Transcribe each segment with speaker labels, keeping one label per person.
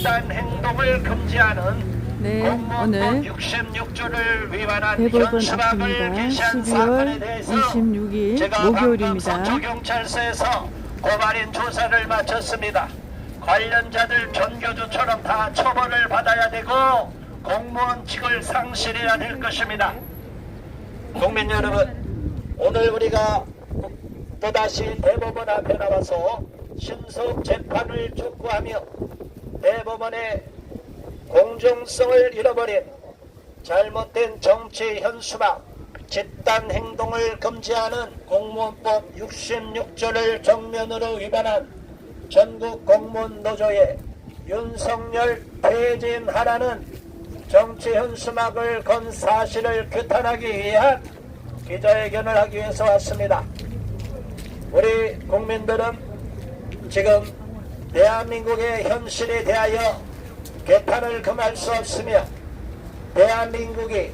Speaker 1: 집단 행동을 금지하는 공무원법 66조를 위반한 현수막을 게시한 사건에 대해서
Speaker 2: 26일
Speaker 1: 제가
Speaker 2: 목요일입니다.
Speaker 1: 방금 서초경찰서에서 고발인 조사를 마쳤습니다. 관련자들 전교조처럼 다 처벌을 받아야 되고 공무원직을 상실해야 될 것입니다. 국민 여러분, 오늘 우리가 또다시 대법원 앞에 나와서 신속 재판을 촉구하며 대법원의 공정성을 잃어버린 잘못된 정치 현수막, 집단 행동을 금지하는 공무원법 66조를 정면으로 위반한 전국 공무원 노조에 윤석열 퇴진하라는 정치 현수막을 건 사실을 규탄하기 위한 기자회견을 하기 위해서 왔습니다. 우리 국민들은 지금 대한민국의 현실에 대하여 개탄을 금할 수 없으며 대한민국이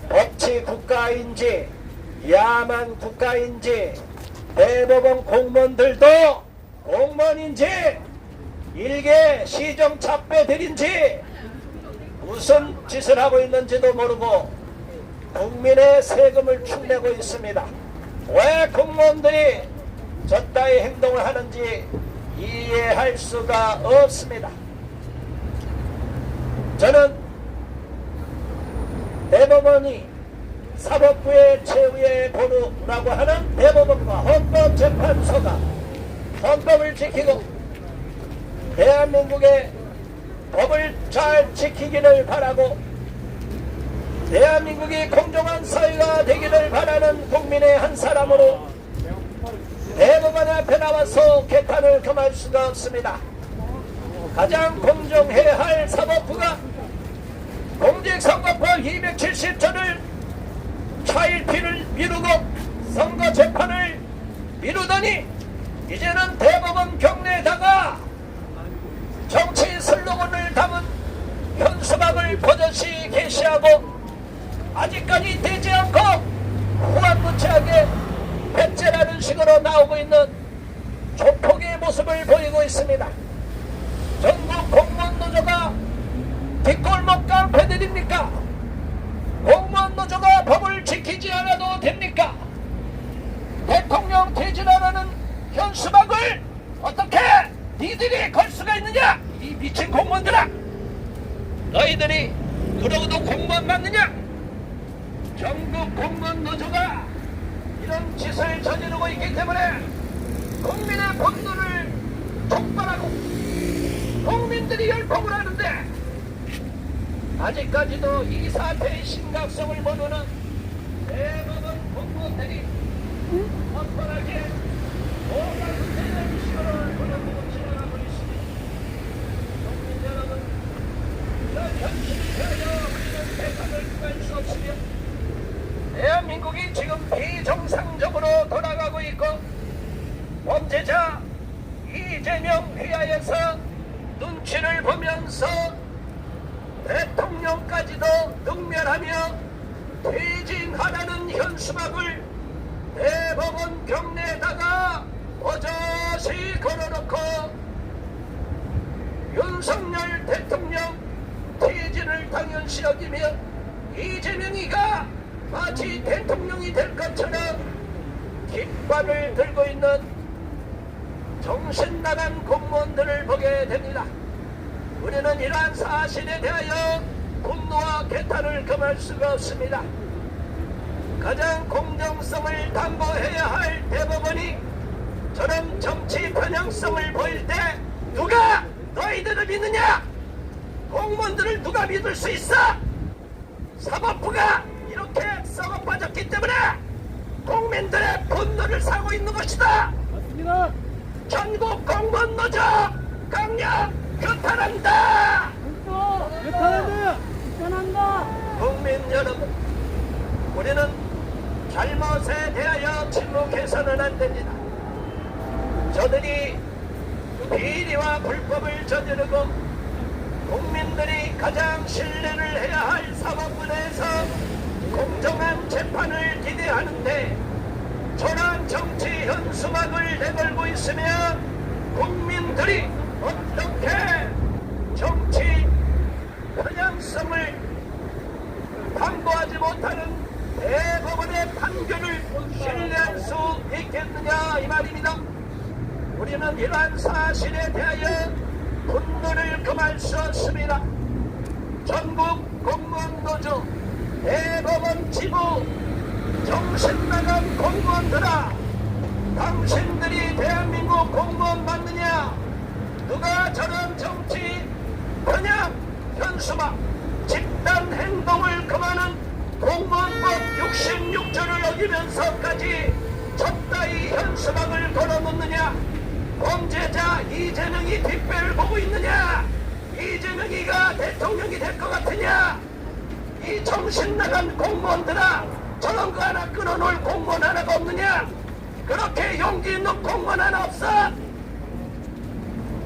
Speaker 1: 법치 국가인지 야만 국가인지 대법원 공무원들도 공무원인지 일개 시정착배들인지 무슨 짓을 하고 있는지도 모르고 국민의 세금을 축내고 있습니다. 왜 공무원들이 저따위 행동을 하는지 이해할 수가 없습니다. 저는 대법원이 사법부의 최후의 보루라고 하는 대법원과 헌법재판소가 헌법을 지키고 대한민국의 법을 잘 지키기를 바라고 대한민국이 공정한 사회가 되기를 바라는 국민의 한 사람으로 대법원 앞에 나와서 개탄을 금할 수가 없습니다. 가장 공정해야 할 사법부가 공직선거법 270조를 차일피를 미루고 선거재판을 미루더니 이제는 대법원 경내에다가 정치 슬로건을 담은 현수막을 버젓이 게시하고 아직까지 되지 않고 후한무치하게 배째라는 식으로 나오고 있는 조폭의 모습을 보이고 있습니다. 전국 공무원 노조가 뒷골목 깡패들입니까? 공무원 노조가 법을 지키지 않아도 됩니까? 대통령 퇴진하라는 현수막을 어떻게 니들이 걸 수가 있느냐? 이 미친 공무원들아! 너희들이 그러고도 공무원 맞느냐? 전국 공무원 노조가 이런 짓을 저지르고 있기 때문에 국민의 분노를 촉발하고 국민들이 열폭을 하는데 아직까지도 이 사태의 심각성을 모르는 대법원 공무원들이 뻔뻔하게 오가는 대는 시간을 보내고 지나가고 있습니다. 국민 여러분, 이런 현실을 대하여 우리는 대책을 구할 수 없으며 대한민국이 지금 비정상적으로 돌아가고 있고 범죄자 이재명 휘하에서 눈치를 보면서 대통령까지도 능멸하며 퇴진하라는 현수막을 대법원 경내에다가 버젓이 걸어놓고 윤석열 대통령 퇴진을 당연시 여기며 이재명이가 마치 대통령이 될 것처럼 깃발을 들고 있는 정신나간 공무원들을 보게 됩니다. 우리는 이러한 사실에 대하여 분노와 개탄을 금할 수가 없습니다. 가장 공정성을 담보해야 할 대법원이 저런 정치 편향성을 보일 때 누가 너희들을 믿느냐? 공무원들을 누가 믿을 수 있어? 사법부가 이렇게 썩어 빠졌기 때문에 국민들의 분노를 사고 있는 것이다. 맞습니다. 전국 공무원 노조 강력 규탄한다.
Speaker 2: 규탄한다. 규탄한다.
Speaker 1: 국민 여러분, 우리는 잘못에 대하여 침묵해서는 안 됩니다. 저들이 비리와 불법을 저지르고 국민들이 가장 신뢰를 해야 할 사법부 내에서 공정한 재판을 기대하는데 저런 정치 현수막을 내걸고 있으면 국민들이 어떻게 대하여 분노를 금할 수 없습니다. 전국 공무원 노조 대법원 지부 정신나간 공무원들아, 당신들이 대한민국 공무원 맞느냐? 누가 저런 정치 번역 현수막 집단 행동을 금하는 공무원법 66조를 어기면서까지 적다이 현수막을 걸어놓느냐? 범죄자 이재명이 뒷배를 보고 있느냐? 이재명이가 대통령이 될 것 같으냐? 이 정신나간 공무원들아, 저런 거 하나 끊어놓을 공무원 하나가 없느냐? 그렇게 용기 있는 공무원 하나 없어?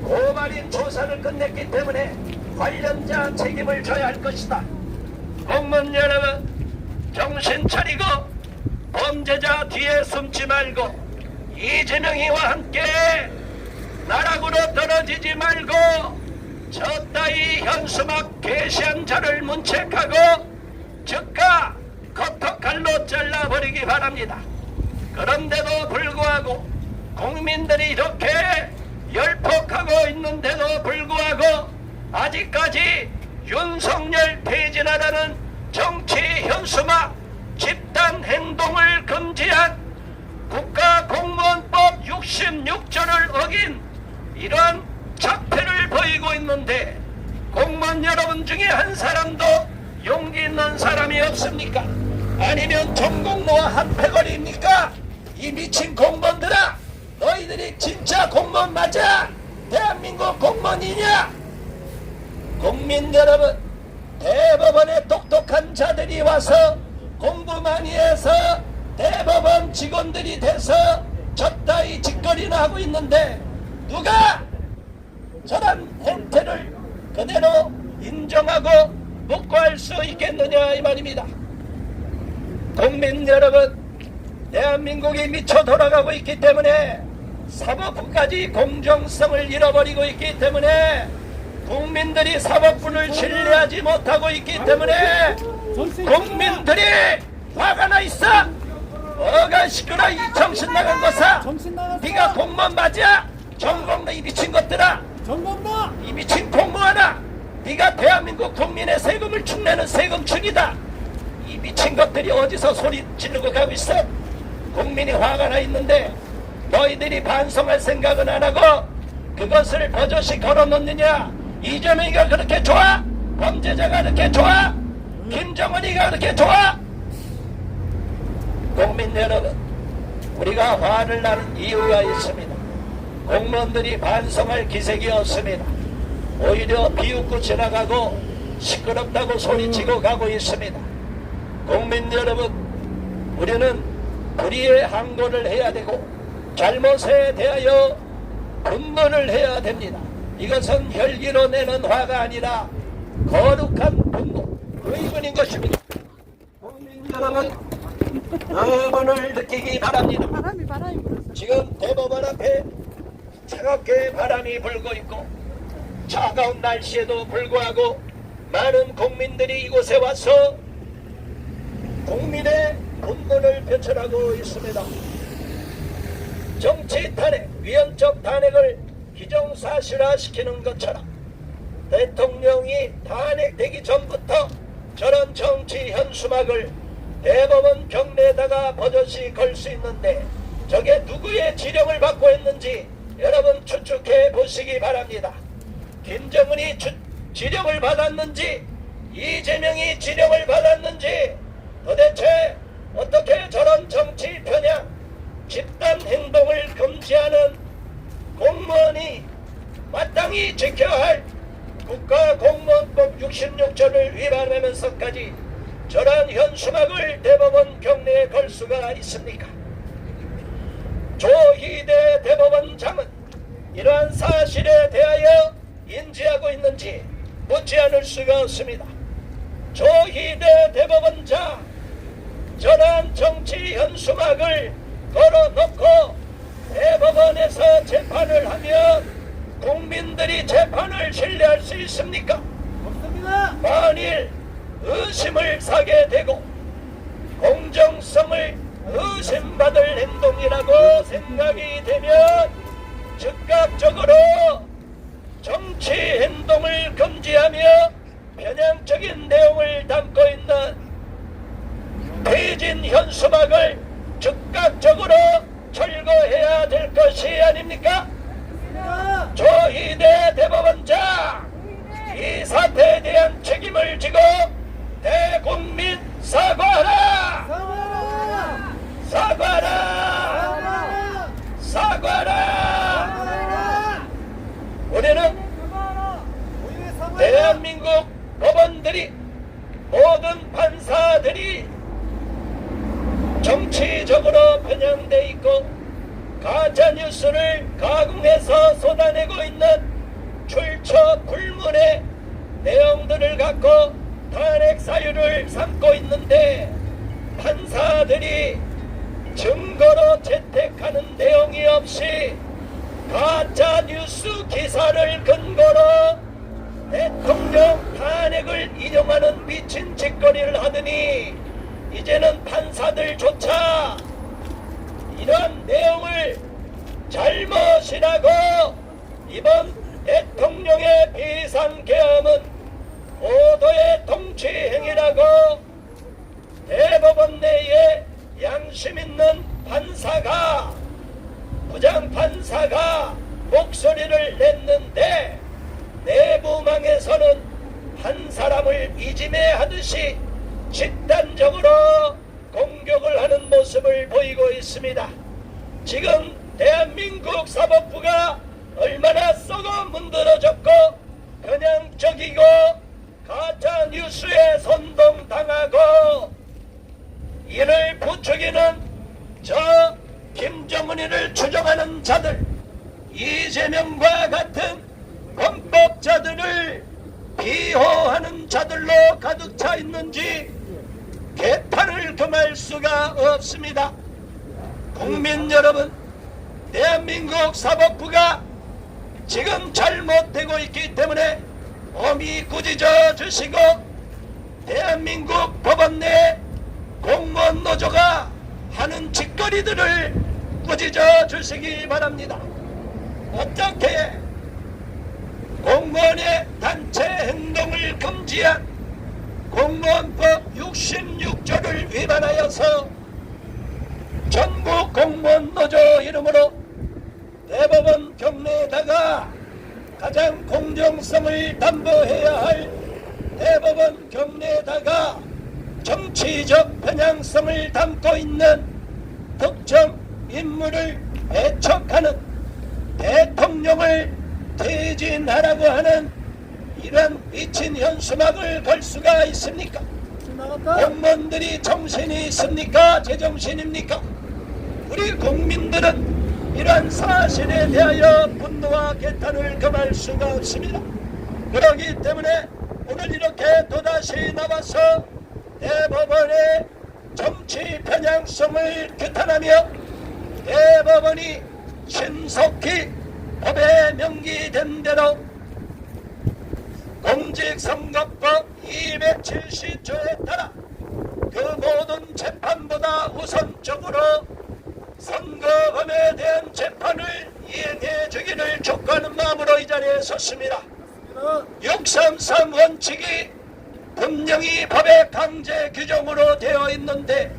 Speaker 1: 고발인 조사를 끝냈기 때문에 관련자 책임을 져야 할 것이다. 공무원 여러분, 정신 차리고 범죄자 뒤에 숨지 말고 이재명이와 함께 나락으로 떨어지지 말고 저 따위 현수막 게시한 자를 문책하고 즉각 커터칼로 잘라버리기 바랍니다. 그런데도 불구하고 국민들이 이렇게 열폭하고 있는데도 불구하고 아직까지 윤석열 퇴진하라는 정치 현수막 집단 행동을 금지한 국가공무원법 66조를 어긴 이러한 작태를 보이고 있는데 공무원 여러분 중에 한 사람도 용기 있는 사람이 없습니까? 아니면 전공로와 한패거리입니까? 이 미친 공무원들아, 너희들이 진짜 공무원 맞아? 대한민국 공무원이냐? 국민 여러분, 대법원에 똑똑한 자들이 와서 공부 많이 해서 대법원 직원들이 돼서 저따위 짓거리나 하고 있는데 누가 저런 행태를 그대로 인정하고 묵과할 수 있겠느냐 이 말입니다. 국민 여러분, 대한민국이 미쳐 돌아가고 있기 때문에 사법부까지 공정성을 잃어버리고 있기 때문에 국민들이 사법부를 신뢰하지 못하고 있기 때문에 국민들이 화가 나 있어. 뭐가 시끄러 이 정신 나간 것아. 네가 공무원 맞아? 전공도 이 미친 것들아. 이 미친 공무원아, 네가 대한민국 국민의 세금을 축내는 세금충이다. 이 미친 것들이 어디서 소리 지르고 가고 있어? 국민이 화가 나 있는데 너희들이 반성할 생각은 안 하고 그것을 버젓이 걸어놓느냐? 이재명이가 그렇게 좋아? 범죄자가 그렇게 좋아? 김정은이가 그렇게 좋아? 국민 여러분, 우리가 화를 나는 이유가 있습니다. 공무원들이 반성할 기색이 없습니다. 오히려 비웃고 지나가고 시끄럽다고 소리치고 가고 있습니다. 국민 여러분, 우리는 불의의 항고를 해야 되고 잘못에 대하여 분노를 해야 됩니다. 이것은 혈기로 내는 화가 아니라 거룩한 분노, 의문인 것입니다. 국민 여러분, 의문을 느끼기 바랍니다.
Speaker 2: 바람이 불었어.
Speaker 1: 지금 대법원 앞에 차갑게 바람이 불고 있고 차가운 날씨에도 불구하고 많은 국민들이 이곳에 와서 국민의 분노를 표출하고 있습니다. 정치 탄핵, 위헌적 탄핵을 기정사실화시키는 것처럼 대통령이 탄핵되기 전부터 저런 정치 현수막을 대법원 경내에다가 버젓이 걸 수 있는데 저게 누구의 지령을 받고 했는지 여러분 추측해 보시기 바랍니다. 김정은이 지령을 받았는지 이재명이 지령을 받았는지 도대체 어떻게 저런 정치 편향 집단 행동을 금지하는 공무원이 마땅히 지켜야 할 국가공무원법 66조를 위반하면서까지 저러한 현수막을 대법원 경내에 걸 수가 있습니까? 조희대 대법원장은 이러한 사실에 대하여 인지하고 있는지 묻지 않을 수가 없습니다. 조희대 대법원장, 저러한 정치 현수막을 걸어놓고 대법원에서 재판을 하면 국민들이 재판을 신뢰할 수 있습니까?
Speaker 2: 없습니다.
Speaker 1: 만일 의심을 사게 되고 공정성을 의심받을 행동이라고 생각이 되면 즉각적으로 대한민국 법원들이 모든 판사들이 정치적으로 편향돼 있고 가짜뉴스를 가공해서 쏟아내고 있는 출처 불문의 내용들을 갖고 탄핵 사유를 삼고 있는데 판사들이 증거로 채택하는 내용이 없이 가짜뉴스 기사를 근거로 대통령 탄핵을 인용하는 미친 짓거리를 하더니 이제는 판사들조차 이런 내용을 잘못이라고 이번 대통령의 비상계엄은 고도의 통치행위라고 대법원 내에 양심 있는 판사가 부장판사가 목소리를 냈는데 내부망에서는 한 사람을 이지매하듯이 집단적으로 공격을 하는 모습을 보이고 있습니다. 지금 대한민국 사법부가 얼마나 썩어 문드러졌고 그냥적이고 가짜 뉴스에 선동당하고 이를 부추기는 저 김정은이를 추종하는 자들, 이재명과 같은 범법자들을 비호하는 자들로 가득 차 있는지 개탄을 금할 수가 없습니다. 국민 여러분, 대한민국 사법부가 지금 잘못되고 있기 때문에 엄히 꾸짖어 주시고 대한민국 법원 내 공무원 노조가 하는 짓거리들을 꾸짖어 주시기 바랍니다. 어떻게 공무원의 단체 행동을 금지한 공무원법 66조를 위반하여서 전국 공무원 노조 이름으로 대법원 경내에다가 가장 공정성을 담보해야 할 대법원 경내에다가 정치적 편향성을 담고 있는 특정 인물을 배척하는 대통령을 퇴진하라고 하는 이런 미친 현수막을 걸 수가 있습니까? 공무원들이 정신이 있습니까? 제정신입니까? 우리 국민들은 이러한 사실에 대하여 분노와 개탄을 금할 수가 없습니다. 그렇기 때문에 오늘 이렇게 또다시 나와서 대법원의 정치 편향성을 규탄하며 대법원이 신속히 법에 명기된 대로 공직선거법 270조에 따라 그 모든 재판보다 우선적으로 선거범에 대한 재판을 이행해 주기를 촉구하는 마음으로 이 자리에 섰습니다. 633 원칙이 분명히 법의 강제 규정으로 되어 있는데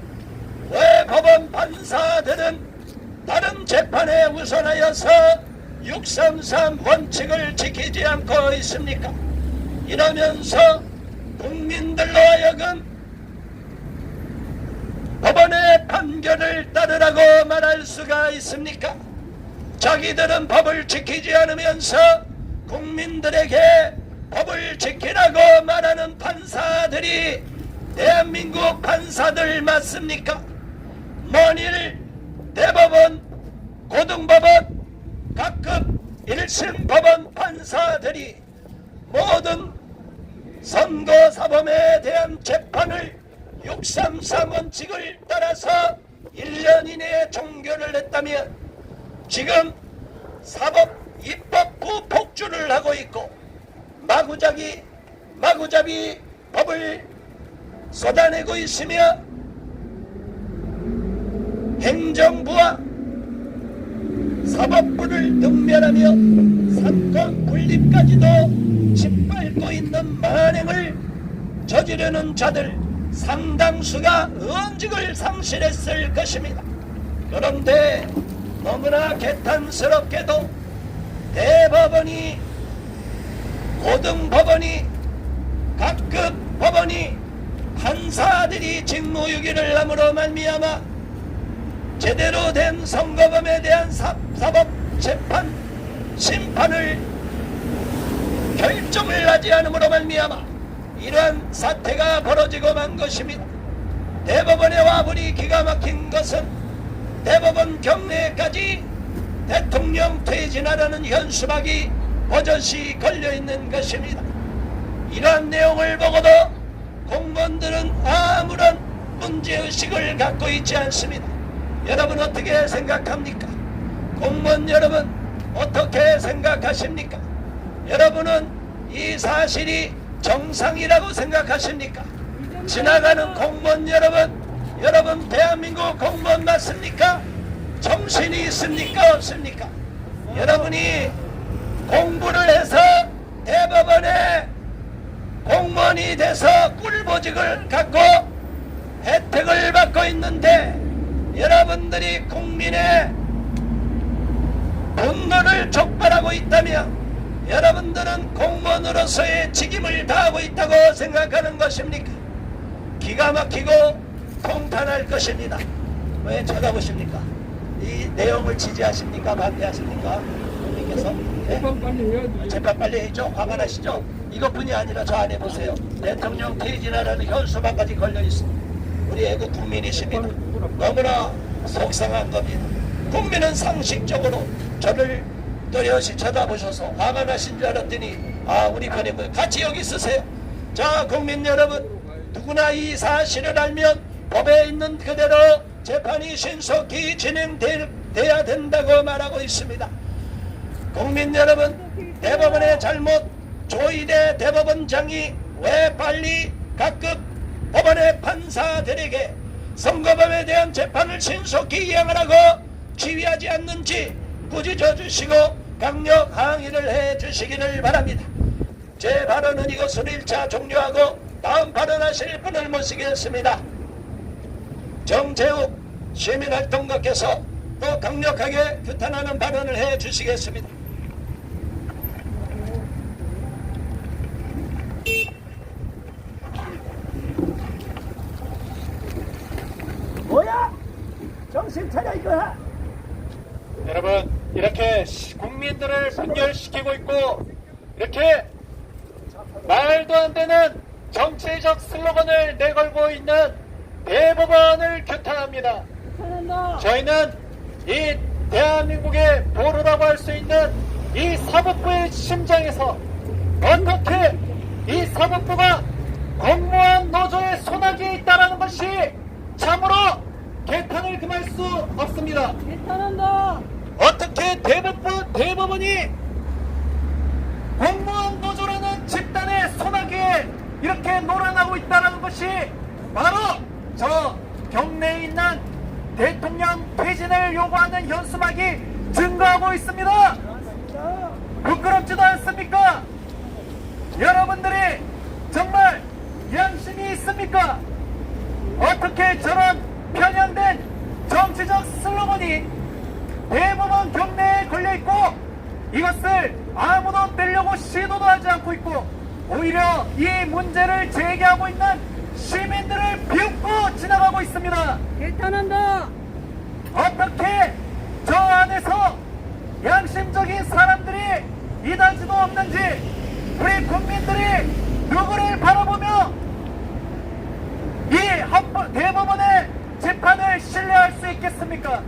Speaker 1: 왜 법원 판사들은 다른 재판에 우선하여서 633 원칙을 지키지 않고 있습니까? 이러면서 국민들로 하여금 법원의 판결을 따르라고 말할 수가 있습니까? 자기들은 법을 지키지 않으면서 국민들에게 법을 지키라고 말하는 판사들이 대한민국 판사들 맞습니까? 만일 대법원, 고등법원, 각급 1심 법원 판사들이 모든 선거사범에 대한 재판을 633 원칙을 따라서 1년 이내에 종결을 했다면 지금 사법 입법부 폭주를 하고 있고 마구잡이 법을 쏟아내고 있으며 행정부와 사법부를 능멸하며 사건 분립까지도 짓밟고 있는 만행을 저지르는 자들 상당수가 은직을 상실했을 것입니다. 그런데 너무나 개탄스럽게도 대법원이, 고등법원이, 각급 법원이 판사들이 직무유기를 함으로 말미암아 제대로 된 선거범에 대한 사법 재판 심판을 결정을 하지 않음으로 말미암아 이러한 사태가 벌어지고 만 것입니다. 대법원에 와보니 기가 막힌 것은 대법원 경내까지 대통령 퇴진하라는 현수막이 버젓이 걸려있는 것입니다. 이러한 내용을 보고도 공무원들은 아무런 문제의식을 갖고 있지 않습니다. 여러분 어떻게 생각합니까? 공무원 여러분 어떻게 생각하십니까? 여러분은 이 사실이 정상이라고 생각하십니까? 지나가는 공무원 여러분 대한민국 공무원 맞습니까? 정신이 있습니까? 없습니까? 여러분이 공부를 해서 대법원에 공무원이 돼서 꿀보직을 갖고 혜택을 받고 있는데 여러분들이 국민의 분노를 촉발하고 있다면 여러분들은 공무원으로서의 책임을 다하고 있다고 생각하는 것입니까? 기가 막히고 통탄할 것입니다. 왜 쳐다보십니까? 이 내용을 지지하십니까? 반대하십니까? 국민께서?
Speaker 2: 재판 빨리 해야 돼.
Speaker 1: 재판 빨리 해죠? 화가 나시죠? 이것뿐이 아니라 저 안에 보세요. 대통령 퇴진하라는 현수막까지 걸려 있습니다. 우리 애국 국민이십니다. 너무나 속상한 겁니다. 국민은 상식적으로 저를 또렷이 쳐다보셔서 화가 나신 줄 알았더니 우리 편에 같이 여기 있으세요. 자, 국민 여러분, 누구나 이 사실을 알면 법에 있는 그대로 재판이 신속히 진행돼야 된다고 말하고 있습니다. 국민 여러분, 대법원의 잘못, 조희대 대법원장이 왜 빨리 각급 법원의 판사들에게 선거법에 대한 재판을 신속히 이행하라고 지휘하지 않는지 꾸짖어 주시고 강력 항의를 해 주시기를 바랍니다. 제 발언은 이것으로 1차 종료하고 다음 발언하실 분을 모시겠습니다. 정재욱 시민활동가께서 또 강력하게 규탄하는 발언을 해 주시겠습니다.
Speaker 2: 뭐야? 정신 차려 이거야.
Speaker 3: 여러분, 이렇게 국민들을 분열시키고 있고 이렇게 말도 안 되는 정치적 슬로건을 내걸고 있는 대법원을 규탄합니다. 저희는 이 대한민국의 보루라고 할 수 있는 이 사법부의 심장에서 어떻게 이 사법부가 공무원 노조의 손아귀에 있다는 것이 참으로 개탄을 금할 수 없습니다.
Speaker 2: 개탄한다.
Speaker 3: 어떻게 대법원이 공무원 노조라는 집단의 손아귀에 이렇게 놀아나고 있다는 것이 바로 저 경내에 있는 대통령 퇴진을 요구하는 현수막이 증거하고 있습니다. 부끄럽지도 않습니까? 여러분들이 정말 양심이 있습니까? 어떻게 저런 편향된 정치적 슬로건이 대법원 경내에 걸려있고 이것을 아무도 떼려고 시도도 하지 않고 있고 오히려 이 문제를 제기하고 있는 시민들을 비웃고 지나가고 있습니다.
Speaker 2: 개탄한다.
Speaker 3: 어떻게 저 안에서 양심적인 사람들이 이다지도 없는지 우리 국민들이 누구를 바라보며 이 대법원의 재판을 신뢰할 수 있겠습니까?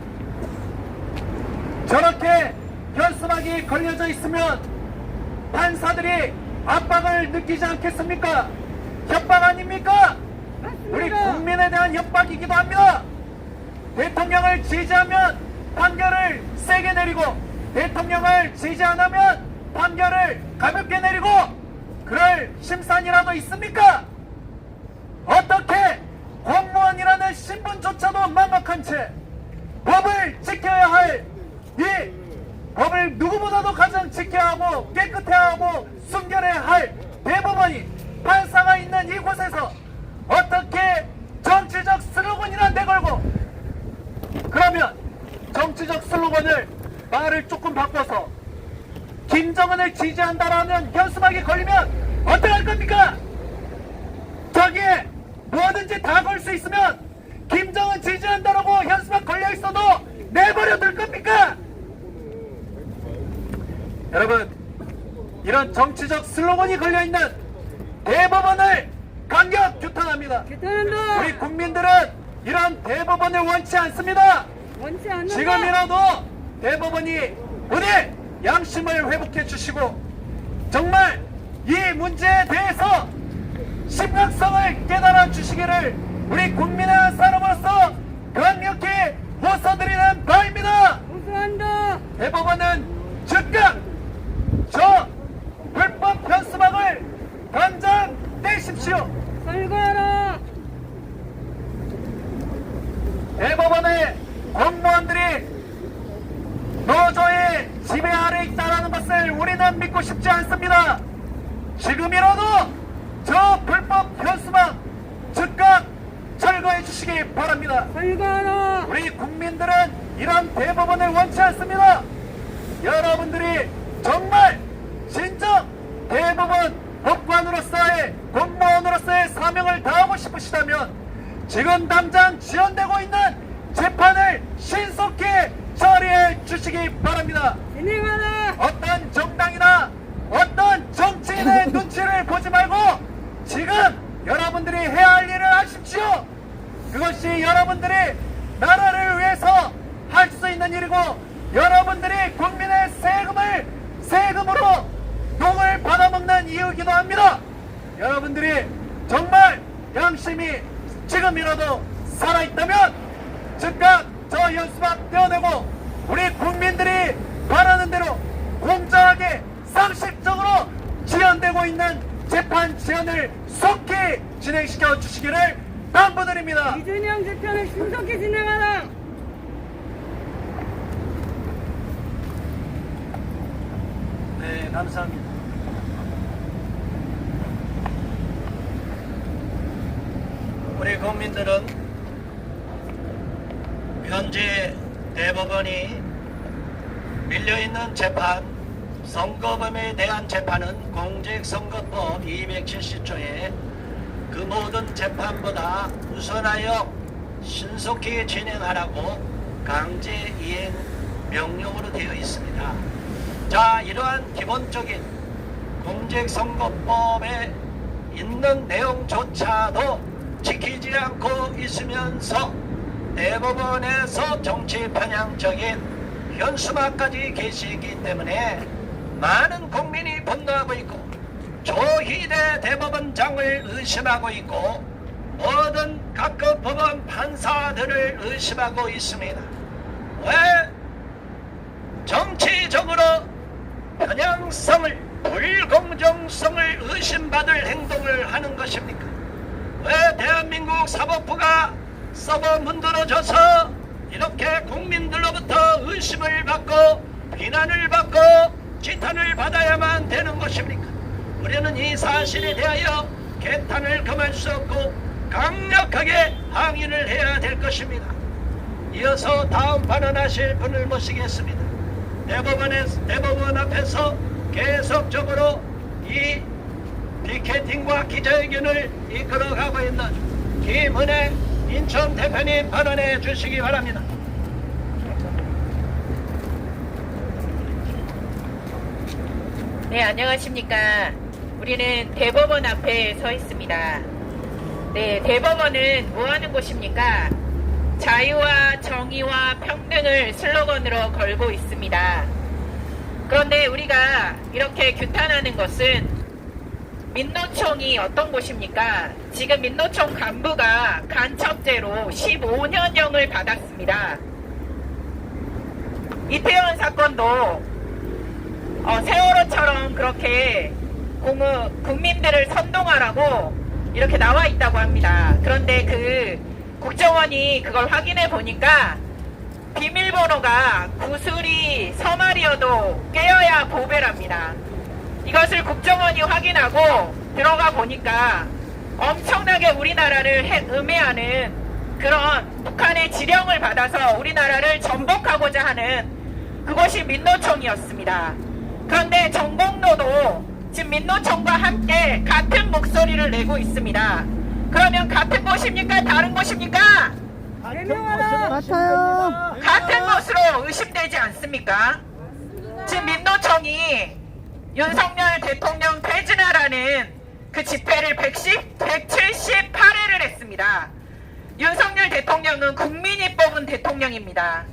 Speaker 3: 저렇게 현수막이 걸려져 있으면 판사들이 압박을 느끼지 않겠습니까? 협박 아닙니까? 우리 국민에 대한 협박이기도 합니다. 대통령을 지지하면 판결을 세게 내리고 대통령을 지지 안 하면 판결을 가볍게 내리고 그럴 심산이라도 있습니까? 어떻게 공무원이라는 신분조차도 망각한 채 법을 지켜야 할 이 법을 누구보다도 가장 지켜야 하고 깨끗해야 하고 순결해야 할 대법원이 판사가 있는 이곳에서 어떻게 정치적 슬로건이나 내걸고 그러면 정치적 슬로건을 말을 조금 바꿔서 김정은을 지지한다라는 현수막이 걸리면 어떻게 할 겁니까? 저기에 뭐든지 다 걸 수 있으면 김정은 지지한다라고 현수막 걸려 있어도 내버려 둘 겁니까? 여러분, 이런 정치적 슬로건이 걸려있는 대법원을 강력 규탄합니다.
Speaker 2: 규탄한다.
Speaker 3: 우리 국민들은 이런 대법원을 원치 않습니다.
Speaker 2: 원치 않는다.
Speaker 3: 지금이라도 대법원이 부디 양심을 회복해 주시고 정말 이 문제에 대해서 심각성을 깨달아 주시기를 우리 국민의 한 사람으로서 강력히 호소드리는 바입니다.
Speaker 2: 호소한다.
Speaker 3: 대법원은 즉각 저 불법 현수막을 당장 떼십시오.
Speaker 2: 철거하라.
Speaker 3: 대법원의 공무원들이 노조의 지배 아래 있다는 것을 우리는 믿고 싶지 않습니다. 지금이라도 저 불법 현수막 즉각 철거해 주시기 바랍니다.
Speaker 2: 철거하라.
Speaker 3: 우리 국민들은 이런 대법원을 원치 않습니다. 여러분들이 정말 진정 대법원 법관으로서의 공무원으로서의 사명을 다하고 싶으시다면 지금 당장 지연되고 있는 재판을 신속히 처리해 주시기 바랍니다.
Speaker 2: 진행하라.
Speaker 3: 어떤 정당이나 어떤 정치인의 눈치를 보지 말고 지금 여러분들이 해야 할 일을 하십시오. 그것이 여러분들이 나라를 위해서 할 수 있는 일이고 여러분들이 국민의 세금으로 돈을 받아먹는 이유이기도 합니다. 여러분들이 정말 양심이 지금이라도 살아있다면 즉각 저 현수막 떼어내고 우리 국민들이 바라는 대로 공정하게 상식적으로 지연되고 있는 재판 지연을 속히 진행시켜 주시기를 당부드립니다.
Speaker 2: 이준영 재판을 신속히 진행하라.
Speaker 1: 네, 감사합니다. 우리 국민들은 현재 대법원이 밀려있는 재판, 선거범에 대한 재판은 공직선거법 270조에 그 모든 재판보다 우선하여 신속히 진행하라고 강제 이행 명령으로 되어 있습니다. 자, 이러한 기본적인 공직선거법에 있는 내용조차도 지키지 않고 있으면서 대법원에서 정치 편향적인 현수막까지 게시했기 때문에 많은 국민이 분노하고 있고 조희대 대법원장을 의심하고 있고 모든 각급 법원 판사들을 의심하고 있습니다. 왜 정치적으로 편향성을 불공정성을 의심받을 행동을 하는 것입니까? 왜 대한민국 사법부가 썩어 문드러져서 이렇게 국민들로부터 의심을 받고 비난을 받고 지탄을 받아야만 되는 것입니까? 우리는 이 사실에 대하여 개탄을 금할 수 없고 강력하게 항의를 해야 될 것입니다. 이어서 다음 발언하실 분을 모시겠습니다. 대법원 앞에서 계속적으로 이 피켓팅과 기자회견을 이끌어가고 있는 김은혜 인천 대표님 발언해 주시기 바랍니다.
Speaker 4: 네, 안녕하십니까. 우리는 대법원 앞에 서 있습니다. 네, 대법원은 뭐 하는 곳입니까? 자유와 정의와 평등을 슬로건으로 걸고 있습니다. 그런데 우리가 이렇게 규탄하는 것은 민노총이 어떤 곳입니까? 지금 민노총 간부가 간첩죄로 15년형을 받았습니다. 이태원 사건도 세월호처럼 그렇게 국민들을 선동하라고 이렇게 나와 있다고 합니다. 그런데 그 국정원이 그걸 확인해 보니까 비밀번호가 구슬이 서말이어도 깨어야 보배랍니다. 이것을 국정원이 확인하고 들어가 보니까 엄청나게 우리나라를 음해하는 그런 북한의 지령을 받아서 우리나라를 전복하고자 하는 그것이 민노총이었습니다. 그런데 정봉로도 지금 민노총과 함께 같은 목소리를 내고 있습니다. 그러면 같은 곳입니까? 다른 곳입니까?
Speaker 2: 해명하라.
Speaker 4: 같은 것으로 의심되지 않습니까? 지금 민노총이 윤석열 대통령 퇴진하라는 그 집회를 178회를 했습니다. 윤석열 대통령은 국민이 뽑은 대통령입니다.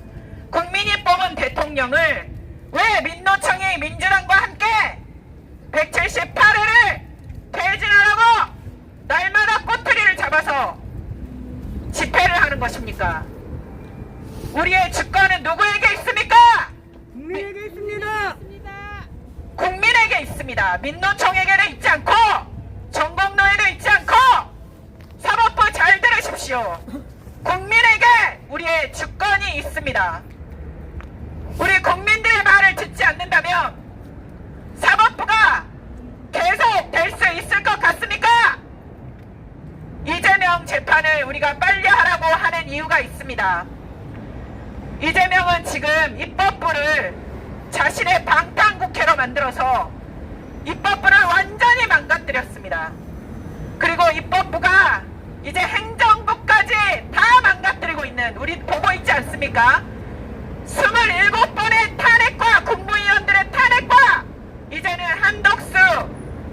Speaker 4: 국민이 뽑은 대통령을 왜 민노총이 민주당과 함께 178회를 퇴진하라고 날마다 꼬투리를 잡아서 집회를 하는 것입니까? 우리의 주권은 누구에게 있습니까?
Speaker 2: 국민에게 있습니다.
Speaker 4: 국민에게 있습니다. 민노총에게는 있지 않고 전공노에도 있지 않고 사법부 잘 들으십시오. 국민에게 우리의 주권이 있습니다. 우리 국민들의 말을 듣지 않는다면 사법부가 계속 될 수 있을 것 같습니까? 이재명 재판을 우리가 빨리 하라고 하는 이유가 있습니다. 이재명은 지금 입법부를 자신의 방탄국회로 만들어서 입법부를 완전히 망가뜨렸습니다. 그리고 입법부가 이제 행정부까지 다 망가뜨리고 있는, 우리 보고 있지 않습니까? 27번의 탄핵과 국무위원들의 탄핵과 이제는 한덕수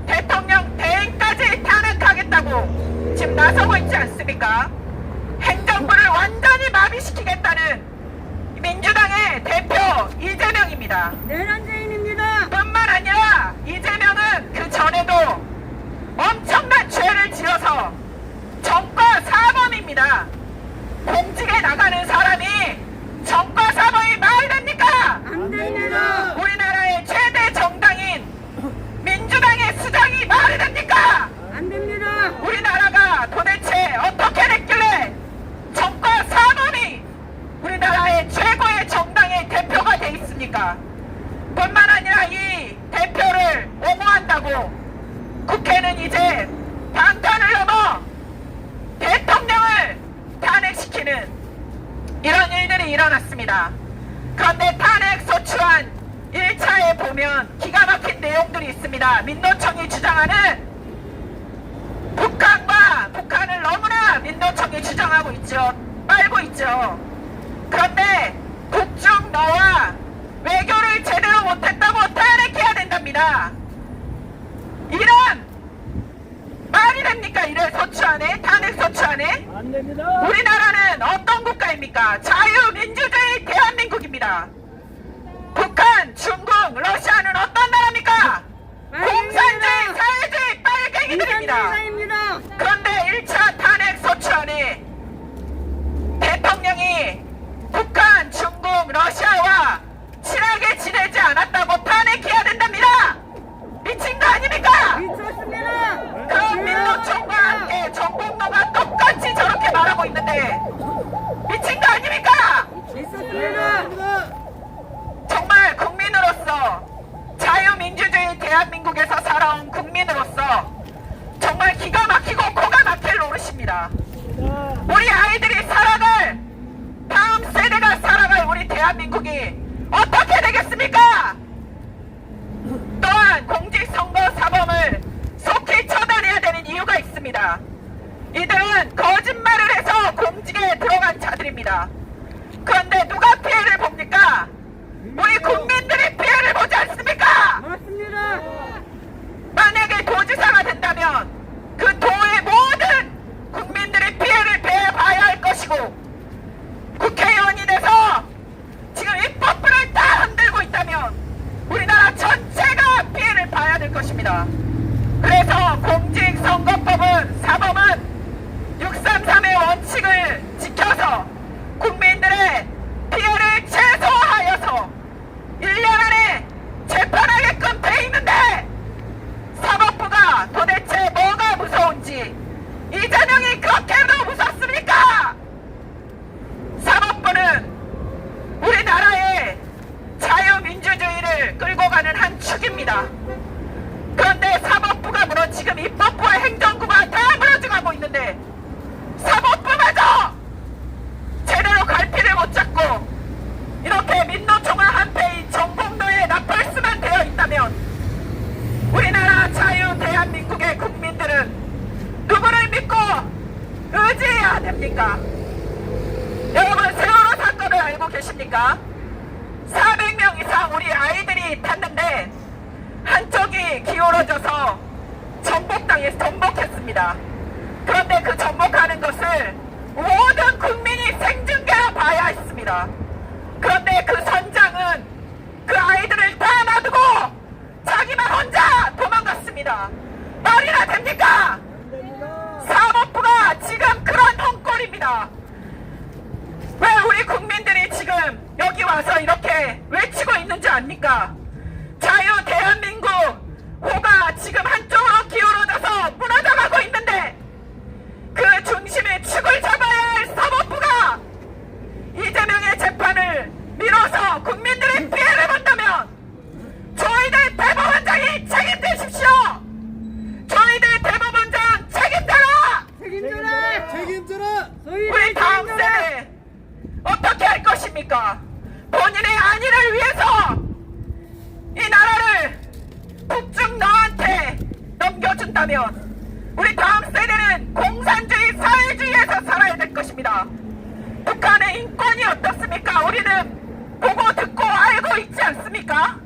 Speaker 4: 대통령 대행까지 탄핵하겠다고 지금 나서고 있지 않습니까? 행정부를 완전히 마비시키겠다는 민주당의 대표 이재명입니다.
Speaker 2: 내란죄인입니다.
Speaker 4: 뿐만 아니라 이재명은 그 전에도 엄청난 죄를 지어서 전과 사범입니다. 공직에 나가는 사람이 전과 사범이 말이 됩니까?
Speaker 2: 안 됩니다.
Speaker 4: 우리나라의 최대 정당인 민주당의 수장이 말이 됩니까?
Speaker 2: 안 됩니다.
Speaker 4: 우리나라가 도대체 어떻게 됐길래 전과 사범이 우리나라의 최고의 정당의 대표가 돼 있습니까? 뿐만 아니라 이 대표를 옹호한다고 국회는 이제 방탄을 넘어 대통령을 탄핵시키는 이런 일들이 일어났습니다. 그런데 탄핵 소추안 1차에 보면 기가 막힌 내용들이 있습니다. 민노총이 주장하는 북한을 너무나 민노총이 주장하고 있죠. 빨고 있죠. 그런데 국중너와 외교를 제대로 못했다고 탄핵해야 된답니다. 이런 말이 됩니까? 이래 소추안에, 탄핵 소추안에?
Speaker 2: 안 됩니다.
Speaker 4: 우리나라는 어떤 국가입니까? 자유민주주의 대한민국입니다. 북한, 중국, 러시아는 어떤 나라입니까? 공산주의, 사회주의 빨갱이들입니다.
Speaker 2: 인산대사입니다.
Speaker 4: 그런데 1차 탄핵 소추안에 대통령이 북한, 중국, 러시아와 친하게 지내지 않았다고 탄핵해야 된답니다. 미친 거 아닙니까?
Speaker 2: 미쳤습니다.
Speaker 4: 그럼 민노총과 함께 전공노가 똑같이 저렇게 말하고 있는데 미친 거 아닙니까?
Speaker 2: 미쳤습니다.
Speaker 4: 정말 국민으로서, 자유민주주의 대한민국에서 살아온 국민으로서 정말 기가 막히고 코가 막힐 노릇입니다. 우리 아이들이 살아갈, 다음 세대가 살아갈 우리 대한민국이 어떻게 되겠습니까? 또한 공직선거 사범을 속히 처단해야 되는 이유가 있습니다. 이들은 거짓말을 해서 공직에 들어간 자들입니다. 그런데 누가 피해를 봅니까? 우리 국민들이 피해를 보지 않습니까?
Speaker 2: 맞습니다.
Speaker 4: 만약에 도지사가 된다면 그 도의 모든 국민들이 피해를 봐야 할 것이고, 국회의원이 돼서 지금 입법부를 다 흔들고 있다면 우리나라 전체가 피해를 봐야 될 것입니다. 그래서 공직선거법은, 사법은 633의 원칙을 지켜서 국민들의 피해를 최소화하여서 1년 안에 재판하게끔 돼 있는데 사법부가 도대체 뭐가 무서운지, 이재명이 그렇게도 무섭습니까? 사법부는 우리나라의 자유민주주의를 끌고 가는 한 축입니다. 그런데 사법부가 지금 입법부와 행정부가 다 무너져가고 있는데 사법부마저 제대로 갈피를 못 잡고 이렇게 민노총과 한패인 전공노에 나팔수만 되어 있다면 우리나라 자유 대한민국의 국민들은 누구를 믿고 의지해야 됩니까? 여러분, 세월호 사건을 알고 계십니까? 400명 이상 우리 아이들이 탔는데 한쪽이 기울어져서 전복했습니다. 그런데 그 전복하는 것을 모든 국민이 생중계로 봐야 했습니다. 그런데 그 선장은 그 아이들을 다 놔두고 자기만 혼자 도망갔습니다. 말이나 됩니까? 사법부가 지금 그런 헝꼴입니다. 왜 우리 국민들이 지금 여기 와서 이렇게 외치고 있는지 압니까? 자유 대한민국 호가 지금 한쪽으로 기울어져서 무너져가고 있는데 그 중심에 축을 잡아야 할 사법부가 이재명의 재판을 미뤄서 국민들의 피해를 본다면 저희들 대법원장이 책임지십시오. 저희들 대법원장 책임져라.
Speaker 2: 책임져라!
Speaker 3: 책임져라!
Speaker 4: 우리 다음 세대 어떻게 할 것입니까? 본인의 안위를 위해서 이 나라를 북중 너한테 넘겨준다면 우리 다음 세대는 공산주의 사회주의에서 살아야 될 것입니다. 북한의 인권이 어떻습니까? 우리는 보고 듣고 알고 있지 않습니까?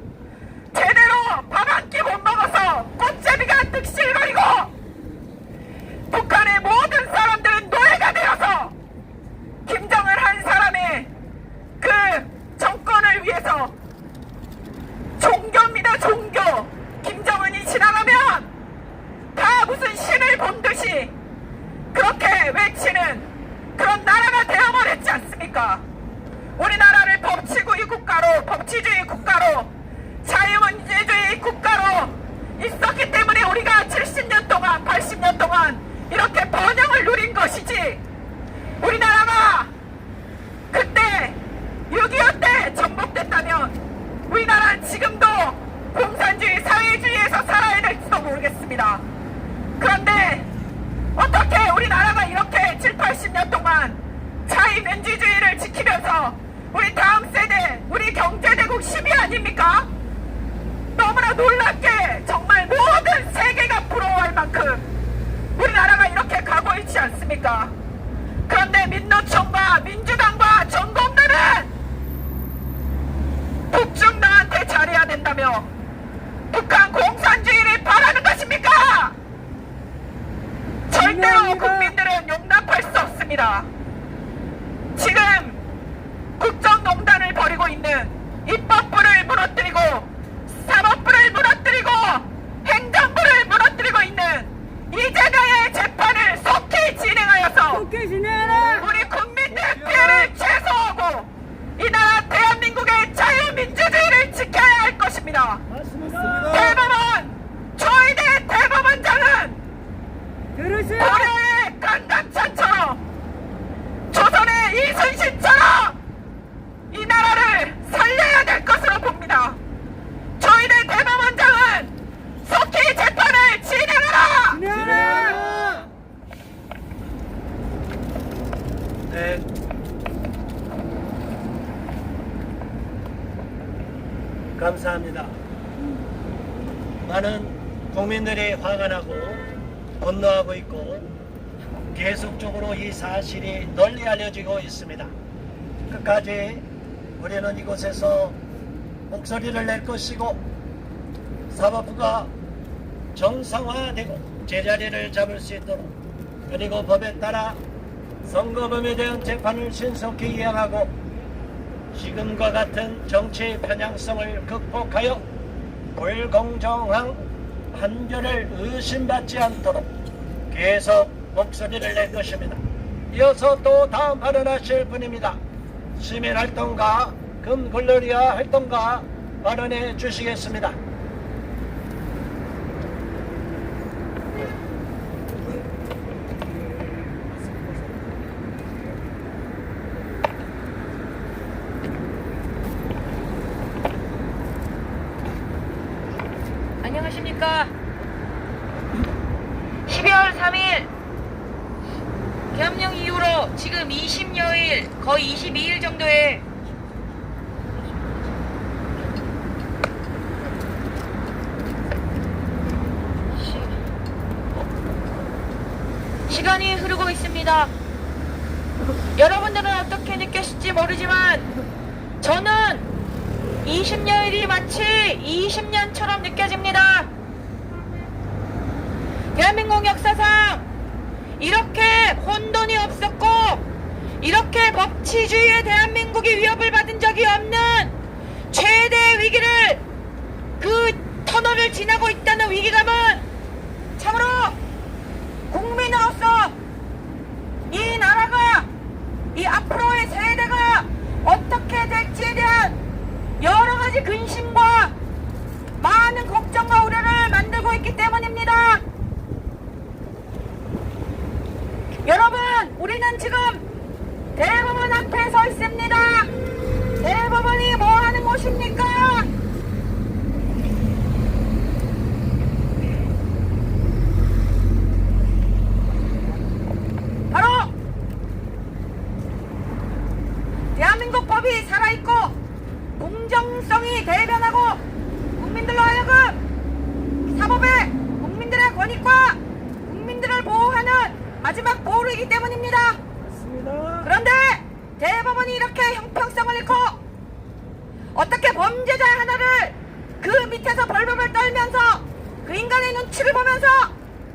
Speaker 4: 제대로 밥 한 끼 못 먹어서 꽃제비가 득실거리고 북한의 모든 사람들은 노예가 되어서 김정은 한 사람의 그 정권을 위해서 종교입니다. 종교. 김정은이 지나가면 다 무슨 신을 본 듯이 그렇게 외치는 그런 나라가 되어버렸지 않습니까? 우리나라를 법치주의 국가로 자유민주주의 국가로 있었기 때문에 우리가 70년 동안 80년 동안 이렇게 번영을 누린 것이지, 우리나라가 그때 6.25 때 전복됐다면 우리나라는 지금도 공산주의 사회주의에서 살아야 될지도 모르겠습니다. 그런데 어떻게 우리나라가 이렇게 7, 80년 동안 자유민주주의를 지키면서 우리 다음 세대, 우리 경제대국 10위 아닙니까? 너무나 놀랍게 정말 모든 세계가 부러워할 만큼 우리나라가 이렇게 가고 있지 않습니까? 그런데 민노총과 민주당과 전공들은 북중 너한테 잘해야 된다며 북한 공산주의를 바라는 것입니까? 절대로 국민들은 용납할 수 없습니다. 지금 국정농단을 벌이고 있는 입법부를 무너뜨리고 사법부를 무너뜨리고 행정부를 무너뜨리고 있는 이재명의 재판을 속히 진행하여서
Speaker 2: 속히 진행하라!
Speaker 4: 우리 국민들의 피해를 최소화하고 이 나라 대한민국의 자유민주주의를 지켜야 할 것입니다. 대법원, 저희들의 대법원장은
Speaker 2: 들으세요!
Speaker 4: 고려의 강감찬처럼 조선의 이순신처럼 이 나라를 살려야 될 것으로 봅니다. 저희들 대법원장은 속히 재판을 진행하라!
Speaker 2: 진행하라!
Speaker 1: 네. 감사합니다. 많은 국민들이 화가 나고 분노하고 있고 계속적으로 이 사실이 널리 알려지고 있습니다. 끝까지 우리는 이곳에서 목소리를 낼 것이고 사법부가 정상화되고 제자리를 잡을 수 있도록, 그리고 법에 따라 선거범에 대한 재판을 신속히 이행하고 지금과 같은 정치 편향성을 극복하여 불공정한 판결을 의심받지 않도록 계속 목소리를 낼 것입니다. 이어서 또 다음 발언하실 분입니다. 시민활동가 금글로리아 활동가 발언해 주시겠습니다.
Speaker 5: 안녕하십니까. 12월 3일 계엄령 이후로 지금 20여일, 거의 22일 정도의 시간이 흐르고 있습니다. 여러분들은 어떻게 느꼈을지 모르지만 저는 20여일이 마치 20년처럼 느껴집니다. 대한민국 역사상 이렇게 혼돈이 없었고 이렇게 법치주의의 대한민국이 위협을 받은 적이 없는 최대의 위기를 그 터널을 지나고 있다는 위기감은 참으로 국민으로서 이 나라가 이 앞으로의 세대가 어떻게 될지에 대한 여러 가지 근심과 많은 걱정과 우려를 만들고 있기 때문입니다. 여러분, 우리는 지금 대법원 앞에 서 있습니다. 대법원이 뭐 하는 곳입니까? 바로 대한민국 법이 살아있고 공정성이 대변하고 국민들로 하여금 사법의 국민들의 권익과 국민들을 보호하는 마지막 보루이기 때문입니다. 그런데 대법원이 이렇게 형평성을 잃고 어떻게 범죄자 하나를 그 밑에서 벌벌벌 떨면서 그 인간의 눈치를 보면서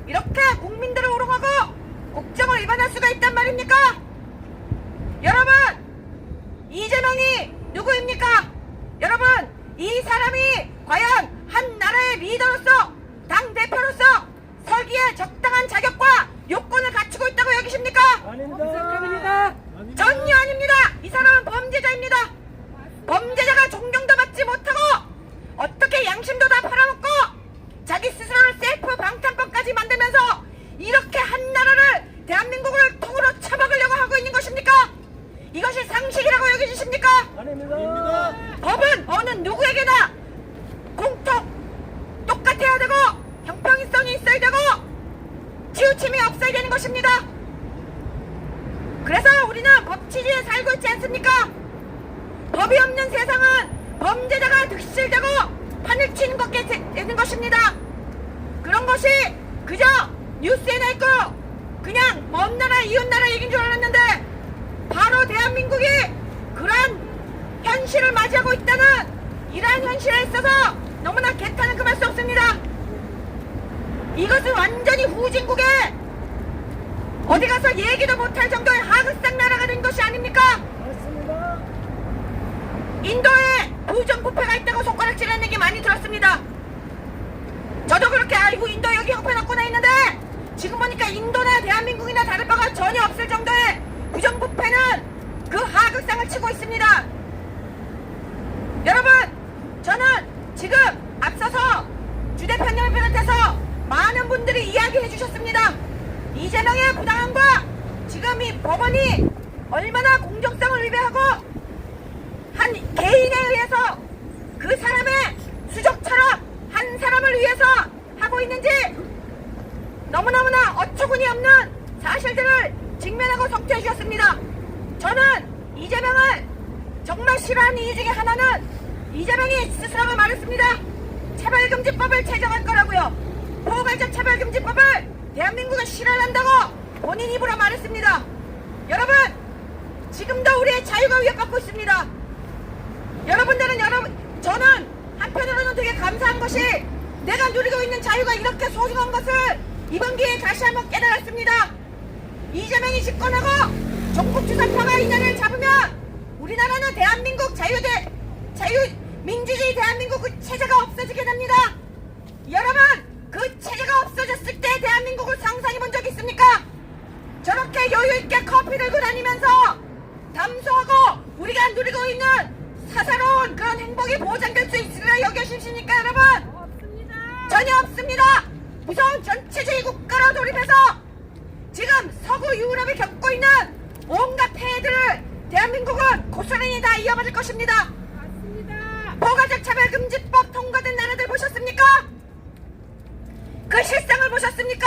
Speaker 5: 이렇게 국민들을 우롱하고 국정을 위반할 수가 있단 말입니까? 여러분, 이재명이 누구입니까? 여러분, 이 사람이 과연 한 나라의 리더로서 당대표로서 설기에 적당한 자격과 요건을 갖추고 있다고 여기십니까?
Speaker 2: 아닙니다.
Speaker 4: 전혀 아닙니다. 이 사람은 범죄자입니다. 범죄자가 존경도 받지 못하고 어떻게 양심도 다 팔아먹고 자기 스스로를 셀프 방탄법까지 만들면서 이렇게 한 나라를 대한민국을 통으로 쳐먹으려고 하고 있는 것입니까? 이것이 상식이라고 여겨지십니까?
Speaker 2: 아닙니다.
Speaker 4: 법은 어느 누구에게나 공통 똑같아야 되고 형평성이 있어야 되고 치우침이 없어야 되는 것입니다. 그래서 우리는 법치주의에 살고 있지 않습니까? 법이 없는 세상은 범죄자가 득실되고 판을 치는 것게 되는 것입니다. 그런 것이 그저 뉴스에 나있고 그냥 먼 나라 이웃 나라 얘기인 줄 알았는데 바로 대한민국이 그러한 현실을 맞이하고 있다는 이러한 현실에 있어서 너무나 개탄을 금할 수 없습니다. 이것은 완전히 후진국에 어디 가서 얘기도 못할 정도의 하극상 나라가 된 것이 아닙니까?
Speaker 2: 맞습니다.
Speaker 4: 인도에 부정부패가 있다고 손가락질하는 얘기 많이 들었습니다. 저도 그렇게 아이고 인도 여기 형편없구나 했는데 지금 보니까 인도나 대한민국이나 다를 바가 전혀 없을 정도의 부정부패는 그 하극상을 치고 있습니다. 여러분, 저는 지금 앞서서 주 대표님을 비롯해서 많은 분들이 이야기해 주셨습니다. 이재명의 부당함과 지금 이 법원이 얼마나 공정성을 위배하고 한 개인에 의해서 그 사람의 수족처럼 한 사람을 위해서 하고 있는지 너무너무나 어처구니 없는 사실들을 직면하고 성토해 주셨습니다. 저는 이재명을 정말 싫어하는 이유 중에 하나는 이재명이 스스로가 말했습니다. 차별금지법을 제정할 거라고요. 포괄적 차별금지법을 대한민국은 실현한다고 본인 입으로 말했습니다. 여러분, 지금도 우리의 자유가 위협받고 있습니다. 저는 한편으로는 되게 감사한 것이 내가 누리고 있는 자유가 이렇게 소중한 것을 이번 기회에 다시 한번 깨달았습니다. 이재명이 집권하고 종북주사파가 인연을 잡으면 우리나라는 대한민국 민주주의 대한민국 그 체제가 없어지게 됩니다. 여러분, 그 체제가 없어졌을 때 대한민국을 상상해 본 적 있습니까? 저렇게 여유있게 커피 들고 다니면서 담소하고 우리가 누리고 있는 사사로운 그런 행복이 보장될 수 있으리라 여겨지십니까, 여러분?
Speaker 2: 없습니다.
Speaker 4: 전혀 없습니다. 무서운 전체주의 국가로 돌입해서 지금 서구 유럽이 겪고 있는 온갖 폐해들을 대한민국은 고스란히 다 이어받을 것입니다.
Speaker 2: 맞습니다.
Speaker 4: 포괄적 차별금지법 통과된 나라들 보셨습니까? 그 실상을 보셨습니까?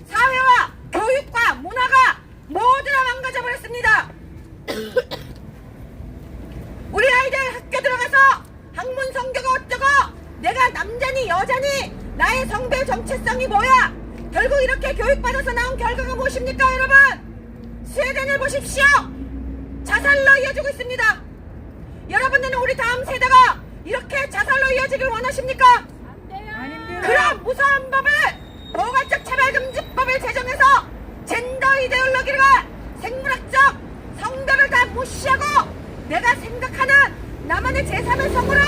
Speaker 4: 사회와 교육과 문화가 모두 다 망가져버렸습니다. 우리 아이들 학교 들어가서 학문 성교가 어쩌고 내가 남자니 여자니 나의 성별 정체성이 뭐야? 결국 이렇게 교육받아서 나온 결과가 무엇입니까, 여러분? 스웨덴을 보십시오. 자살로 이어지고 있습니다.
Speaker 5: 여러분들은 우리 다음 세대가 이렇게 자살로 이어지길 원하십니까?
Speaker 2: 안 돼요.
Speaker 5: 그런 무서운 법을 포괄적 차별금지법을 제정해서 젠더 이데올로기가 생물학적 성별을 다 무시하고 내가 생각하는 나만의 제3의 성으로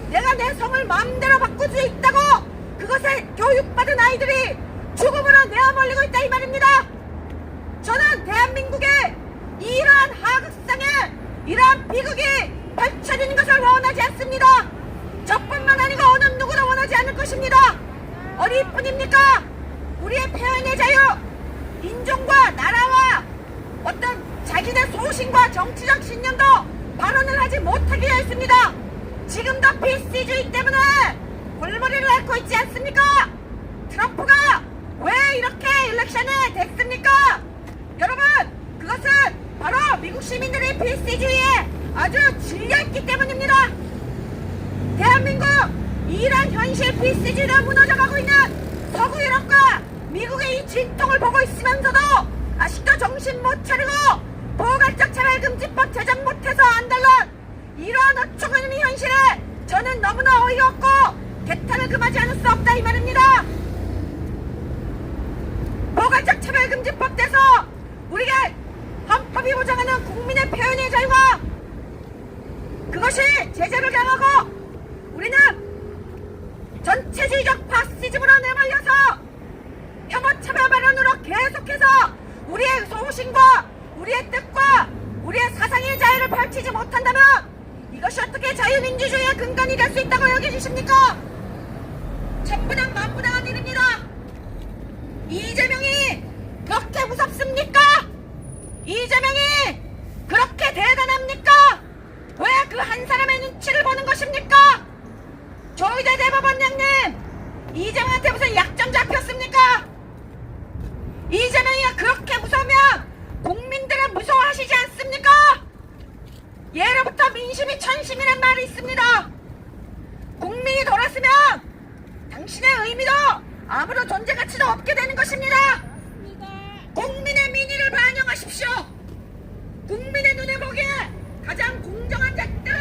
Speaker 5: 내가 내 성을 마음대로 바꿀 수 있다고 그것에 교육받은 아이들이 죽음으로 내어몰리고 있다 이 말입니다. 저는 대한민국에 이러한 하극상에 이러한 비극이 펼쳐지는 것을 원하지 않습니다. 저뿐만 아니고 어느 누구도 원하지 않을 것입니다. 어디 뿐입니까? 우리의 표현의 자유, 인종과 나라와 어떤 자기네 소신과 정치적 신념도 발언을 하지 못하게 되어 있습니다. 지금도 필시주의 때문에 골머리를 앓고 있지 않습니까? 트럼프가 왜 이렇게 일렉션에 됐습니까? 여러분, 그것은 바로 미국 시민들의 필시주의에 아주 질려있기 때문입니다. 대한민국 이란 현실 필시주의로 무너져가고 있는 서구 유럽과 미국의 이 진통을 보고 있으면서도 아직도 정신 못 차리고 포괄적 차별금지법 제정 못해서 안달난 이러한 어처구니 현실에 저는 너무나 어이가 없고 개탄을 금하지 않을 수 없다 이 말입니다. 포괄적 차별금지법 돼서 우리가 헌법이 보장하는 국민의 표현의 자유와 그것이 제재를 당하고 우리는 전체주의적 파시즘으로 내몰려서 혐오차별 발언으로 계속해서 우리의 소신과 우리의 뜻과 우리의 사상의 자유를 펼치지 못한다면 이것이 어떻게 자유민주주의의 근간이 될 수 있다고 여겨주십니까? 천부당 만부당한 일입니다. 이재명이 그렇게 무섭습니까? 이재명이 그렇게 대단합니까? 왜 그 한 사람의 눈치를 보는 것입니까? 조희대 대법원장님, 이재명한테 무슨 약점 잡혔습니까? 이재명이가 그렇게 무서우면 국민들은 무서워하시지 않습니까? 예로부터 민심이 천심이란 말이 있습니다. 국민이 돌았으면 당신의 의미도 아무런 존재 가치도 없게 되는 것입니다. 국민의 민의를 반영하십시오. 국민의 눈에 보기에 가장 공정한 잣대로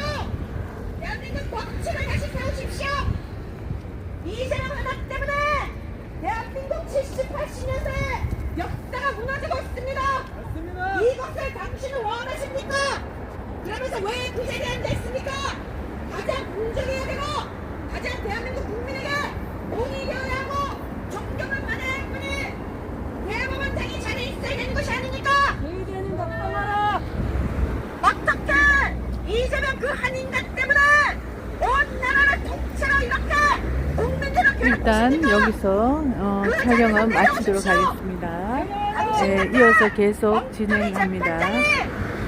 Speaker 5: 대한민국 법치를 다시 세우십시오. 이재명 하나 때문에 대한민국 70, 80년대 역사가 무너지고 있습니다. 이것을 당신은 원하십니까? 그러면서 왜 그 자리에 앉아있습니까? 가장 공정해야 되고 가장 대한민국 국민에게 공이 되어야 하고 존경을 받아야 할 분이 대법원장이 자리에 있어야 되는 것이 아닙니까?
Speaker 2: 저희들은 걱정하라.
Speaker 5: 어떻게 이재명 그 한 인간 때문에 온 나라를 통째로 이렇게 국민들을
Speaker 6: 일단
Speaker 5: 괴롭히십니까?
Speaker 6: 여기서
Speaker 5: 그
Speaker 6: 촬영은
Speaker 5: 자리에서
Speaker 6: 마치도록
Speaker 5: 내려오십시오.
Speaker 6: 하겠습니다. 네, 이어서 계속 진행합니다.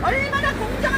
Speaker 5: 얼마나 공정한